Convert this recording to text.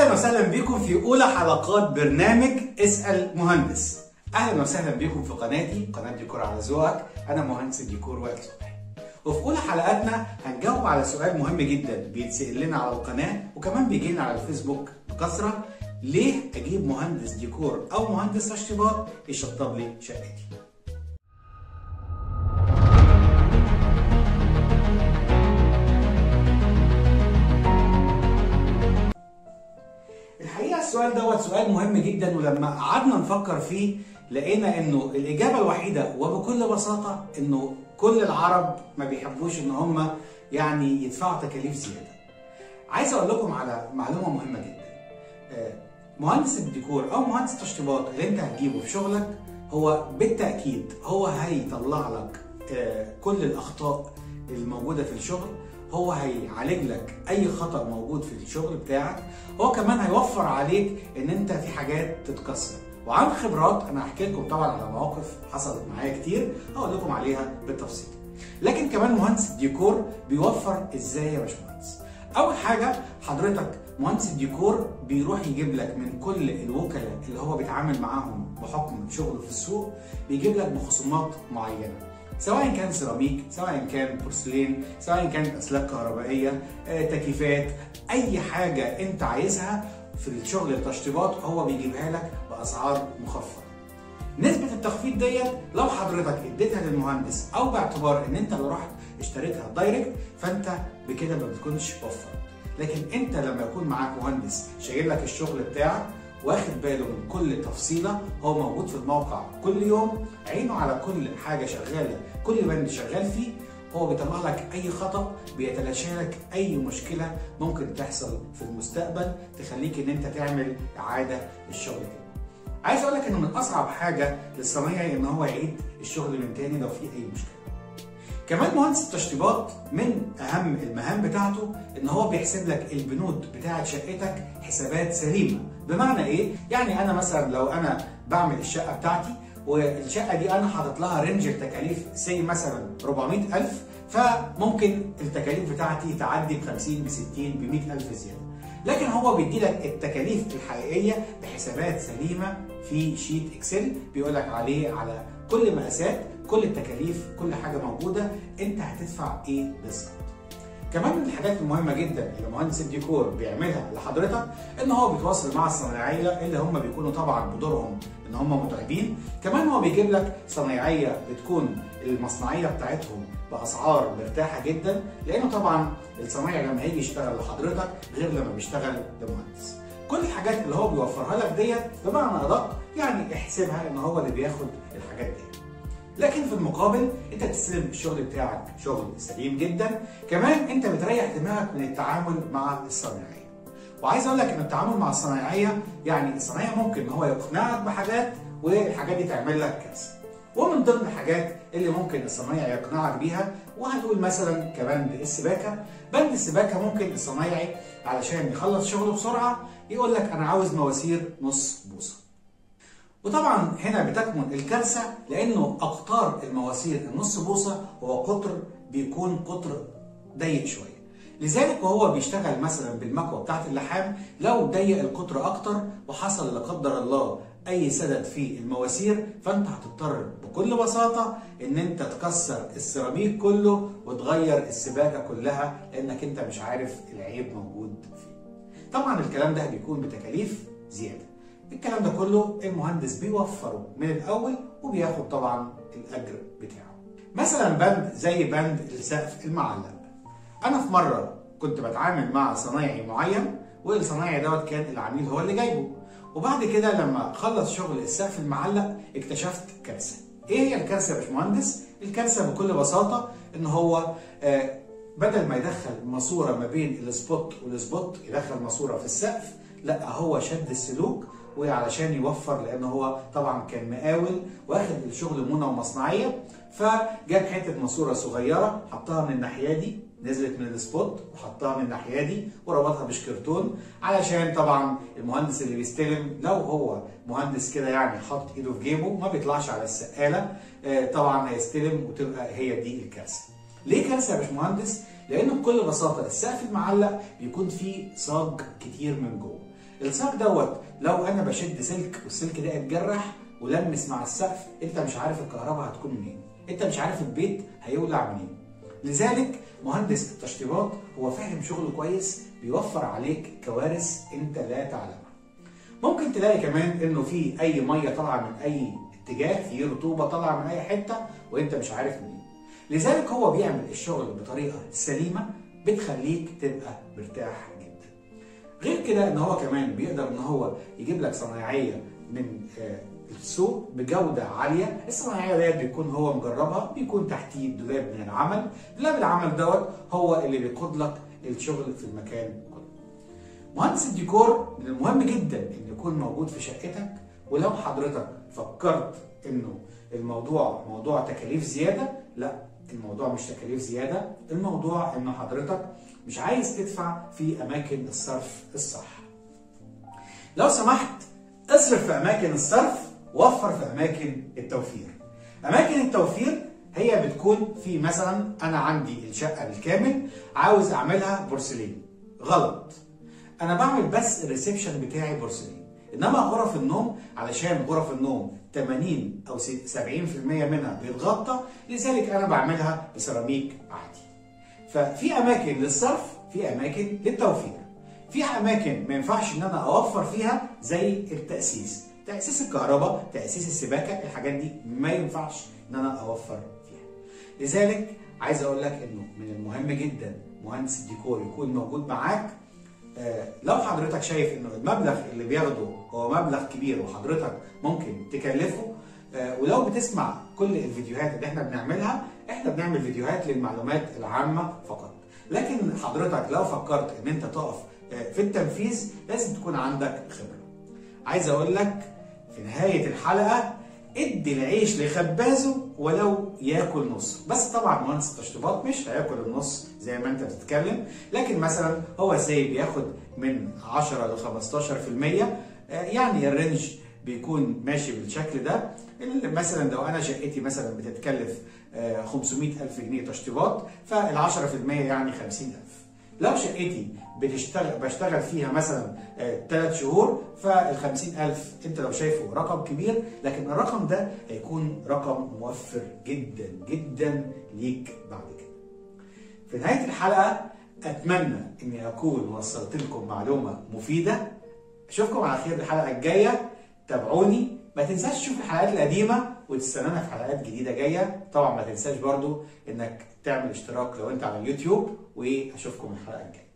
اهلا وسهلا بكم في اولى حلقات برنامج اسال مهندس. اهلا وسهلا بكم في قناه ديكور على ذوقك. انا مهندس الديكور وائل صبحي، وفي اولى حلقاتنا هنجاوب على سؤال مهم جدا بيتسال لنا على القناه وكمان بيجي لنا على الفيسبوك بكثره: ليه اجيب مهندس ديكور او مهندس تشطيبات يشطب لي شقتي؟ الحقيقه السؤال دوت سؤال مهم جدا، ولما قعدنا نفكر فيه لقينا انه الاجابه الوحيده وبكل بساطه انه كل العرب ما بيحبوش ان هم يعني يدفعوا تكاليف زياده. عايز اقول لكم على معلومه مهمه جدا. مهندس الديكور او مهندس تشطيبات اللي انت هتجيبه في شغلك هو بالتاكيد هو هيطلع لك كل الاخطاء الموجوده في الشغل، هو هيعالج لك اي خطأ موجود في الشغل بتاعك، هو كمان هيوفر عليك ان انت في حاجات تتكسر. وعن خبرات انا هحكي لكم طبعا على مواقف حصلت معايا كتير هقول لكم عليها بالتفصيل. لكن كمان مهندس الديكور بيوفر ازاي يا باشمهندس؟ اول حاجه حضرتك مهندس الديكور بيروح يجيب لك من كل الوكلاء اللي هو بيتعامل معاهم بحكم شغله في السوق، بيجيب لك بخصومات معينه، سواء كان سيراميك، سواء كان بورسلين، سواء كانت اسلاك كهربائيه، تكييفات، اي حاجه انت عايزها في الشغل التشطيبات هو بيجيبها لك باسعار مخفضه. نسبه التخفيض ديت لو حضرتك اديتها للمهندس او باعتبار ان انت لو رحت اشتريتها دايركت فانت بكده ما بتكونش وفرت. لكن انت لما يكون معاك مهندس شايل لك الشغل بتاعك واخد باله من كل تفصيله، هو موجود في الموقع كل يوم، عينه على كل حاجه شغاله، كل بند شغال فيه، هو بيطلع لك اي خطأ، بيتلاشى لك اي مشكله ممكن تحصل في المستقبل تخليك ان انت تعمل اعاده للشغل تاني. عايز اقول لك انه من اصعب حاجه للصنايعي ان هو يعيد الشغل من تاني لو في اي مشكله. كمان مهندس التشطيبات من اهم المهام بتاعته ان هو بيحسب لك البنود بتاعه شقتك حسابات سليمه. بمعنى ايه؟ يعني انا مثلا لو انا بعمل الشقه بتاعتي والشقه دي انا حاطط لها رينج التكاليف سي مثلا 400,000، فممكن التكاليف بتاعتي تعدي ب 50 ب 60 ب 100,000 زياده. لكن هو بيدي لك التكاليف الحقيقيه بحسابات سليمه في شيت اكسل بيقول لك عليه على كل مقاسات، كل التكاليف، كل حاجه موجوده، انت هتدفع ايه بالظبط. كمان من الحاجات المهمه جدا اللي مهندس الديكور بيعملها لحضرتك ان هو بيتواصل مع الصنايعيه اللي هم بيكونوا طبعا بدورهم ان هم متعبين. كمان هو بيجيب لك صنايعيه بتكون المصنعيه بتاعتهم باسعار مرتاحه جدا، لانه طبعا الصنايعي لما هيجي يشتغل لحضرتك غير لما بيشتغل لمهندس. كل الحاجات اللي هو بيوفرها لك ديت بمعنى ادق يعني احسبها ان هو اللي بياخد الحاجات دي. لكن في المقابل انت بتستلم الشغل بتاعك شغل سليم جدا، كمان انت بتريح دماغك من التعامل مع الصنايعيه. وعايز اقول لك ان التعامل مع الصنايعيه يعني الصنايعي ممكن ان هو يقنعك بحاجات والحاجات دي تعمل لك كارثه. ومن ضمن الحاجات اللي ممكن الصنايعي يقنعك بيها وهنقول مثلا كبند السباكه. بند السباكه ممكن الصنايعي علشان يخلص شغله بسرعه يقول لك انا عاوز مواسير نص بوصه. وطبعا هنا بتكمن الكارثه، لانه اقطار المواسير النص بوصه هو قطر بيكون قطر ضيق شويه، لذلك وهو بيشتغل مثلا بالمكوه بتاعت اللحام لو ضيق القطر اكتر وحصل لا قدر الله اي سدد في المواسير فانت هتضطر بكل بساطه ان انت تكسر السيراميك كله وتغير السباكه كلها لانك انت مش عارف العيب موجود فيه. طبعا الكلام ده بيكون بتكاليف زياده. الكلام ده كله المهندس بيوفره من الاول وبياخد طبعا الاجر بتاعه. مثلا بند زي بند السقف المعلق. انا في مره كنت بتعامل مع صنايعي معين والصنايعي دوت كان العميل هو اللي جايبه، وبعد كده لما خلص شغل السقف المعلق اكتشفت كارثه. ايه هي الكارثه يا باشمهندس؟ الكارثه بكل بساطه ان هو بدل ما يدخل ماسوره ما بين السبوت والسبوت يدخل ماسوره في السقف، لا هو شد السلوك وعلشان يوفر لان هو طبعا كان مقاول واخد الشغل منى ومصنعيه، فجاب حته ماسوره صغيره حطها من الناحيه دي نزلت من السبوت وحطها من الناحيه دي وربطها بشكرتون علشان طبعا المهندس اللي بيستلم لو هو مهندس كده يعني حاطط ايده في جيبه ما بيطلعش على السقاله طبعا هيستلم وتبقى هي دي الكارثه. ليه كارثه يا باشمهندس؟ لانه بكل بساطه السقف المعلق بيكون فيه صاج كتير من جوه. الصاج دوت لو انا بشد سلك والسلك ده اتجرح ولمس مع السقف، انت مش عارف الكهرباء هتكون منين، انت مش عارف البيت هيولع منين. لذلك مهندس التشطيبات هو فاهم شغله كويس، بيوفر عليك كوارث انت لا تعلمها. ممكن تلاقي كمان انه في اي ميه طالعه من اي اتجاه، في رطوبه طالعه من اي حته وانت مش عارف منين. لذلك هو بيعمل الشغل بطريقه سليمه بتخليك تبقى مرتاح جدا. غير كده ان هو كمان بيقدر ان هو يجيب لك صنايعيه من السوق بجوده عاليه. الصنايعيه ديت بيكون هو مجربها، بيكون تحتيه دولاب من العمل، دولاب العمل دوت هو اللي بيقود لك الشغل في المكان كله. مهندس الديكور من المهم جدا انه يكون موجود في شقتك، ولو حضرتك فكرت انه الموضوع موضوع تكاليف زياده، لا، الموضوع مش تكاليف زياده، الموضوع انه حضرتك مش عايز تدفع في اماكن الصرف الصح. لو سمحت اصرف في اماكن الصرف، وفر في اماكن التوفير. اماكن التوفير هي بتكون في مثلا انا عندي الشقه بالكامل عاوز اعملها بورسلين، غلط. انا بعمل بس الريسبشن بتاعي بورسلين، انما غرف النوم علشان غرف النوم 80 او 70% منها بيتغطى، لذلك انا بعملها بسيراميك عادي. ففي اماكن للصرف، في اماكن للتوفير. في اماكن ما ينفعش ان انا اوفر فيها زي التاسيس، تاسيس الكهرباء، تاسيس السباكه، الحاجات دي ما ينفعش ان انا اوفر فيها. لذلك عايز اقول لك انه من المهم جدا مهندس الديكور يكون موجود معاك. لو حضرتك شايف انه المبلغ اللي بياخده هو مبلغ كبير وحضرتك ممكن تكلفه، ولو بتسمع كل الفيديوهات اللي احنا بنعملها، احنا بنعمل فيديوهات للمعلومات العامة فقط. لكن حضرتك لو فكرت ان انت تقف في التنفيذ لازم تكون عندك خبرة. عايز اقول لك في نهاية الحلقة، ادي العيش لخبازه ولو ياكل نص. بس طبعا مهندس التشطيبات مش هياكل النص زي ما انت بتتكلم، لكن مثلا هو زي بياخد من 10 ل 15%، يعني الرينج بيكون ماشي بالشكل ده. مثلا لو انا شقتي مثلا بتتكلف 500,000 جنيه تشطيبات، فال 10% يعني 50,000. لو شقتي بشتغل فيها مثلا 3 شهور، فال 50,000 انت لو شايفه رقم كبير، لكن الرقم ده هيكون رقم موفر جدا جدا ليك بعد كده. في نهاية الحلقة اتمنى اني اكون وصلت لكم معلومة مفيدة. اشوفكم على خير الحلقة الجاية، تابعوني، ما تنساش تشوف الحلقات القديمة وتستنانا في حلقات جديدة جاية. طبعا ما تنساش برضو انك تعمل اشتراك لو انت على اليوتيوب، واشوفكم الحلقة الجاية.